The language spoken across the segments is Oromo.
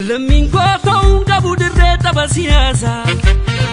Lammiin kootoon qabu dirree tapha siyaasaa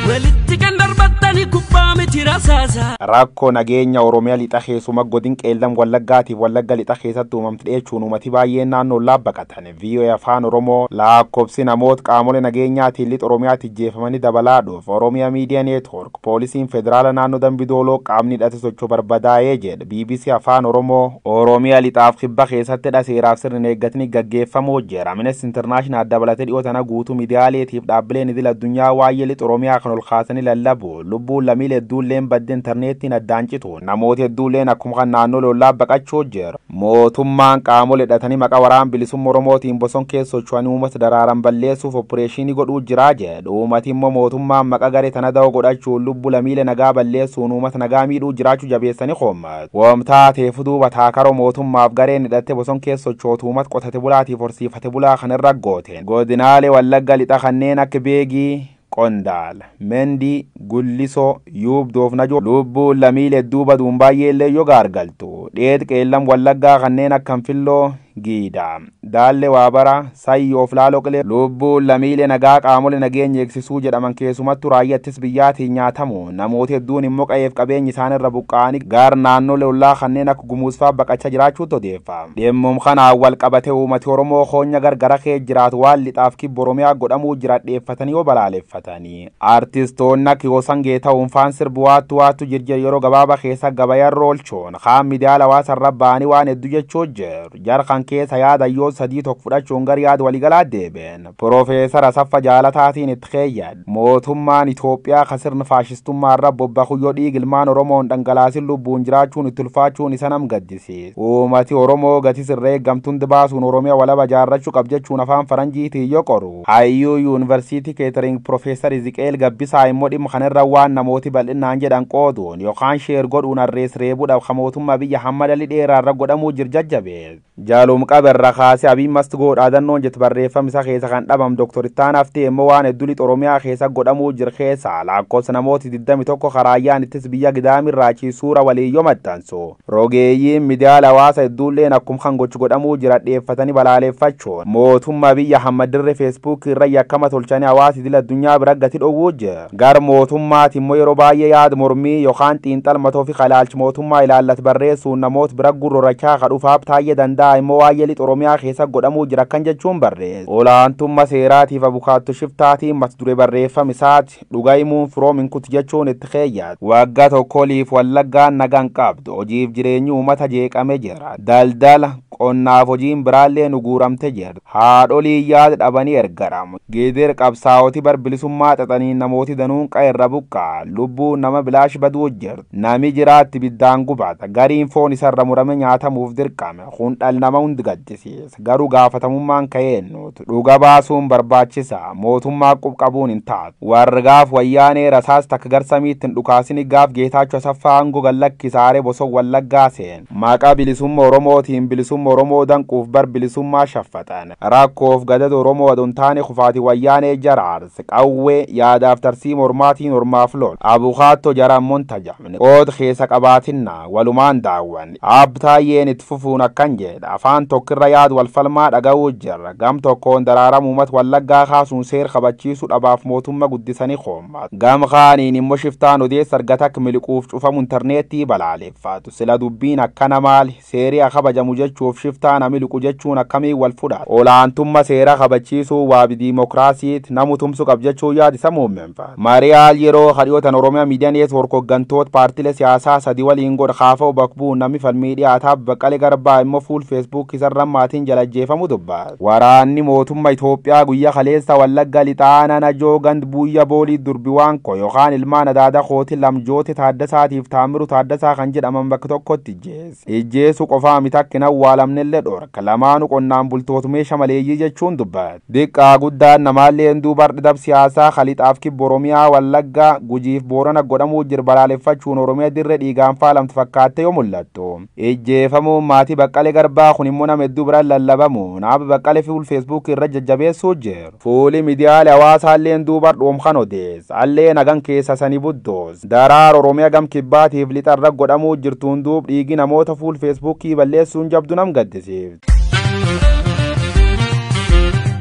walitti kan darbattanii kubbaa miti rasaasa. Rakkoo nageenya Oromiyaa lixa keessuma godin qeellam Wallaggaatiif Wallagga lixa keessatti uumamti dheechuun uummati baay'een naannoo baqatan VOA Afaan Oromoo lakkoofsi namoota qaamolee nageenyaatiin lixa Oromiyaatti jeefamanii dabalaa dhuuf Oromiyaa Miidiyaa Neetwoork poolisiin federaala naannoo Dambidooloo qaamni hidhate sochoo barbadaa'ee jedha BBC Afaan Oromoo Oromiyaa lixaaf kibba keessatti seeraaf sirni eeggatanii gaggeeffamoo jira. Amnesty International dabalatee dhiyootana guutuu miidiyaaleetiif dhaabbileen idil addunyaa waa'ee lixa Oromiyaa kan ol kaasanii lallabu lubbuun lammiilee hedduulleen badde intarneetiin addaan citu namoota hedduulleen akkuma kan naannoo lollaa baqachuu jira. Mootummaan qaamolee hidhatanii maqaa waraana bilisummaa Oromootiin bosona keessa socho'anii uummata daraaran balleessuuf opereeshinii godhuu jira jedhu. Uummati immoo mootummaan maqaa garee tana da'oo godhachuun lubbuu lammiilee nagaa balleessuun uummata nagaa miidhuu jiraachuu jabeessanii hoommatu. Wamtaa teefuduu bataakaroo mootummaaf gareen hidhatte bosona keessa sochootu uummata qotate bulaatiif horsiifate bulaa kan irra gooteen. Godinaalee Wallagga lixa kanneen akka Beegii Qondaala, Mendi, Gullisoo, Yuubdoof Najoo lubbuun lammiilee hedduu baduun baay'eellee yoo gaargaltu. Dheet qeellam Wallaggaa kanneen akka Anfilloo Giida, Daalle Waabara, Sayyoof Laaloqilee lubbuun lammiilee nagaa qaamolee nageenya eegsisuu jedhaman keessumattuu raayyaattis biyyaatiin nyaatamu. Namoota hedduun immoo qabeef qabeenyi isaanirra buqqa'anii gaar naannoo lollaa kanneen akka Gumuuzfaa baqachaa jiraachuutu odeeffama. Dhimma kanaan wal qabatee uummati Oromoo hoonya gargara kee jiraatu waan lixaaf kibba Oromiyaa godhamuu jiradheeffatanii yoo balaaleffatanii. Artistoonni akka Yoosan Geetaahuun faan sirbu waattu jirjir yeroo gabaabaa keessa gabayaan roolchoon kaan miidiyaa hawaasarra ba'anii waan hedduu jechuu jiru. Jarkan keessa yaada yoo sadii tokko fudhachuun gara yaada waliigalaa deebiin. Profeesar Asaffaa Jaalataatiin itti keeyyad. Mootummaan Itoophiyaa kasirna faashistummaarra bobba'u yoo dhiigi ilmaan Oromoon dhangalaasin lubbuun jiraachuun itti ulfaachuun isa nam gaddisiisa. Uummati Oromoo gatii sirree eeggamtuun baasuun Oromiyaa walaba jaarrachuu qab jechuun afaan Faranjiitiin yoo qoru. Hayyuu Yuunivarsiitii Keetering Profeesar Iziqeel Gabbisaa immoo dhimma kanarra waan namooti bal'inaan jedhan qooduun yookaan sheer godhuun arrees reebuudhaaf mootummaa biyya hamma dalii dheeraarra godhamuu jirjajjabe. Jaalum qabarra kaasee abiin mastigoo dhaadannoon jet barreeffam isa keessa kan dhabam Dr. Ittaan Haftee immoo waan hedduu lixa Oromiyaa keessa godhamuu jir keessa lakkoofsa namooti 21 karaayyaan ittis biyya gidaamirraachi suura waliiyyoo maxxansu. Rogeeyyiin miidiyaa hawaasa hedduulleen akkuma kan gochu godhamuu jiradheeffatanii balaaleffachuun mootummaa biyya hamma dirree feesbuuk irra yakkama tolchanii hawaasa idil addunyaa bira gati dhowwuu jira. Gar mootummaati immoo yeroo baay'ee yaada mormii yookaan xiinxalmatoo fi qalaalchi mootummaa ilaallatu barreessuun namoota bira gurrachaa kadhufaaf taayee danda'a immoo waa'ee lixa Oromiyaa keessa godhamuu jira kan jechuun barreessa. Olaantummaa seeraatiif abukaattu shiftaatiin mata duree barreeffam isaati dhugaa himuun firoomin kuti jechuun itti keeyyad. Waggaa tokkoliif Wallaggaan nagaan qabdu hojiif jireenyi uummata jeeqame jira. Daldala qonnaaf hojiin biraallee nuguuramte jira. Haadholii yaada dhabanii ergaramu. Geedir qabsaa'oti barbilisummaa xaxanii namooti danuun qa'eerra buqqaa lubbuun nama bilaash baduu jira. Nami jiraatti biddaan gubata gariin foon isarra murame nyaatamuuf dirqame kun dhala nama hundi gaddisiisa. Garuu gaafatamummaan ka'eennuutu dhuga baasuun barbaachisa. Mootummaa qubqabuun hin taatu. Wargaaf wayyaanee rasaas takka garsamiitti hin dhukaasini gaaf Geetaachoo Asaffaa aangoo gallakkisaaree bosona Wallaggaa seen. Maqaa bilisummaa Oromootiin bilisummaa Oromoo danquuf bar bilisummaa shaffatan. Rakkoof gadada Oromoo aduun taane kufaati wayyaanee jaraarse qawwee yaadaaf tarsii mormaatiin ormaaf lol. Abukaatto jaraan montajamne qood keessa qabaatinna walumaan daawwanne. Abtaayyeen itti fufuun akkan jedha. Afaan tokkirra yaadu walfalmaa dhaga'uu jirra. Gam tokkoon daraaram uummata Wallaggaa kaasuun seer kabachiisuu dhabaaf mootummaa guddisanii hoommatu. Gam kaaniin immoo shiftaan odeessa argatak miliquuf cufamu intarneetii balaaleffatu. Sila dubbiin akkana maali seerii kabajamu jechuuf shiftaan miliqu jechuun akkamiin wal fudhata. Olaantummaa seera kabachiisuu waabi diimokiraasiitti namu tumsu qab jechuun yaadisa muummeenfata. Mariyaal yeroo hadhiyootan Oromiyaa Miidiyaa Neetwoork hooggantoota paartilee siyaasaa sadii waliin godha kaafa'u bakbuun namni falmii dhiyaataaf Baqqalee Garbaa immoo fuul feesbuuk isarra maatiin jalajjeefamu dubbata. Waraanni mootummaa Itoophiyaa guyyaa kaleessa Wallagga lixaana Najoo gand buuyya boolii durbiwaanko yookaan ilmaan adaada kooti lamjooti Taaddasaatiif Taamiru Taaddasaa kan jedhaman bakka tokkotti ijjeesse. Ijjeessu qofaa mitakkin awwaalamnellee dhorka lamaanu qonnaan bultoota meeshaa maleeyyii jechuun dubbata. Diqqaa guddaan namaallee duubar dhidab siyaasaa kalixaaf kibba Oromiyaa Wallaggaa Gujiif Boorana godhamuu jir balaaleffachuun Oromiyaa dirree dhiigaan faalamtu fakkaatte yoo mul'attu. Ijjeefamuun maatii Baqqalee Garbaa kun immoo nama hedduu biraan lallabamu naaba Baqqalee fuul feesbuuk irra jajjabeessuu jiru. Fuuli miidiyaalee hawaasaalleen duubar dhoomkan odeessa allee nagan keessa sanii buddoos. Daraar Oromiyaa gam kibbaatiif lixarra godhamuu jirtuun duub dhiigi namoota fuul feesbuukii balleessuun jabdu nam gaddisiifti.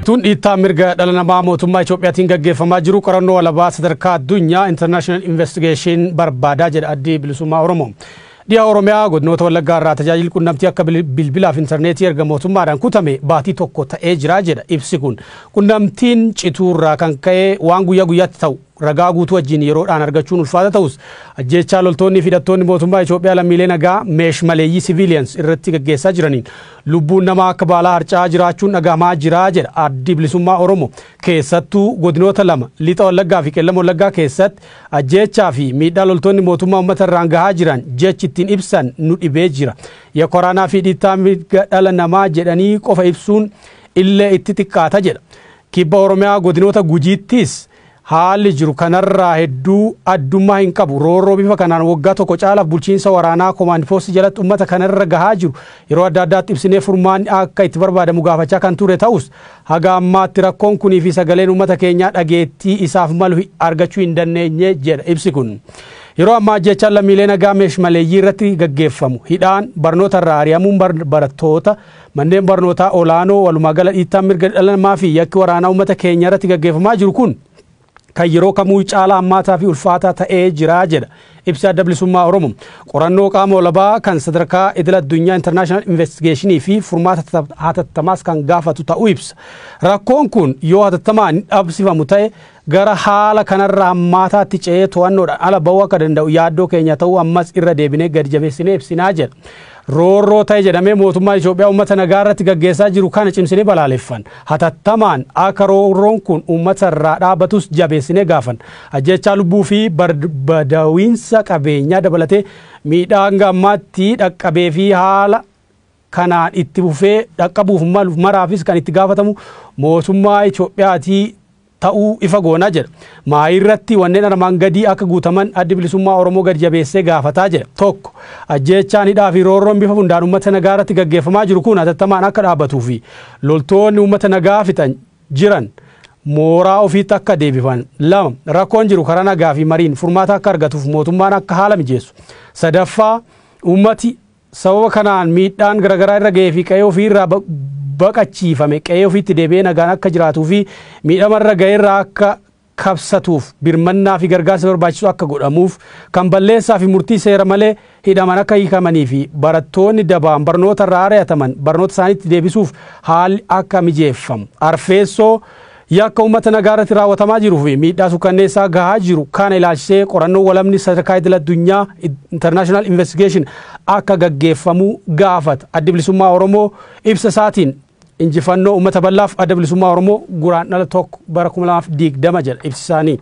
Tun dhiittaa mirga dhala namaa mootummaa Itoophiyaatiin gaggeeffamaa jiru qorannoo walabaa sadarkaa addunyaa International Investigation barbaadaa jedha addi bilisummaa Oromoo. Dhiyaa Oromiyaa godinoota Wallaggaa irraa tajaajilli quunnamtii akka bilbilaaf intarneetii erga mootummaadhaan kutame baatii tokko ta'ee jira jedha ibsi kun. Quunnamtiin cituurraa kan ka'e waan guyyaa guyyaatti ta'u ragaa guutuu wajjin yeroodhaan argachuun ulfaata ta'us ajjeechaa loltoonni fi hidhattoonni mootummaa Itoophiyaa lammiilee nagaa meesh maleeyyii civilians irratti gaggeessaa jiraniin lubbuun namaa akka baalaa harca'aa jiraachuun dhagahamaa jira jedha addi bilisummaa Oromoo. Keessattuu godinoota lama lixa Wallaggaa fi qellama Wallaggaa keessatti ajjeechaa fi miidhaa loltoonni mootummaa uummata irraan gahaa jiran jechi ittiin ibsan nu dhibee jira. Yakkoraanaa fi dhiittaa mirga dhala namaa jedhanii qofa ibsuun illee itti xiqqaata jedha. Kibba Oromiyaa godinoota Gujiittis haalli jiru kanarraa hedduu addummaa hin qabu. Roorroo bifa kanaan waggaa tokko caalaaf bulchiinsa waraanaa Command Post jalatti uummata kanarra gahaa jiru yeroo adda addaatti ibsinee furmaanni akka itti barbaadamu gaafachaa kan ture ta'us haga ammaatti rakkoon kunii fi sagaleen uummata keenyaa dhageettii isaaf malu argachuu hin dandeenye jedha ibsi kun. Yeroo ammaa ajjeechaan lammiilee nagaa meesh maleeyyii irratti gaggeeffamu hidhaan barnoota irraa ari'amuun barattoota manneen barnootaa olaanoo walumaa gala dhiittaa mirga dhala namaa fi yakki waraanaa uummata keenya irratti gaggeeffamaa jiru kun kan yeroo kamuu caalaa hammaataa fi ulfaataa ta'ee jira jedha ibsi adda bilisummaa Oromoo. Qorannoo qaama walabaa kan sadarkaa idil addunyaa International Investigation fi furmaata hatattamaas kan gaafatu ta'uu ibsa. Rakkoon kun yoo hatattamaan dhabsifamu ta'e gara haala kanarraa hammaataatti ce'ee to'annoodhaan ala ba'uu akka danda'u yaaddoo keenya ta'uu ammas irra deebinee gadi jabeessinee ibsinaa jedha. Roorroo ta'e jedhamee mootummaa Itoophiyaa uummata nagaa irratti gaggeessaa jiru kana cimsinee balaaleffan. Hatattamaan akka roorroon kun uummata irraa dhaabatus jabeessinee gaafan. Ajjeechaa lubbuu fi barbadaa'insa qabeenyaa dabalatee miidhaa hanga ammaatti dhaqqabee fi haala kanaan itti fufee dhaqqabuuf maraafis kan itti gaafatamu mootummaa Itoophiyaatii ta'uu ifa goonaa jedha. Maayirratti wanneen armaan gadii akka guutaman addi bilisummaa Oromoo gadi jabeessee gaafataa jedha. Tokko ajjeechaan hidhaa fi roorroon bifa hundaan uummata nagaa irratti gaggeeffamaa jiru kun hatattamaan akka dhaabatuu fi loltoonni uummata nagaa fixan jiran mooraa ofiitti akka deebifan. Lama rakkoon jiru karaa nagaa fi mariin furmaata akka argatuuf mootummaan akka haala mijeessu. Sadaffaa uummati sababa kanaan miidhaan garaagaraa irra ga'ee fi qe'ee ofii irraa baqachiifame qe'ee ofiitti deebi'ee nagaan akka jiraatuu fi miidhamarra ga'e irraa akka kabsatuuf birmannaa fi gargaarsa barbaachisu akka godhamuuf kan balleessaa fi murtii seera malee hidhaman akka hiikamanii fi barattoonni dabaan barnoota irraa ari'ataman barnoota isaaniitti deebisuuf haalli akka mijeeffamu. Arfeessoo yakka uummata nagaa irratti raawwatamaa jiruu fi miidhaa suukanneessaa gahaa jiru kana ilaalchisee qorannoo walabni sadarkaa idil addunyaa International Investigation akka gaggeeffamu gaafata. Addi bilisummaa Oromoo ibsa isaatiin injifannoo uummata bal'aaf adda bilisummaa Oromoo guraandhala tokko bara 2020 jedha ibsi isaanii.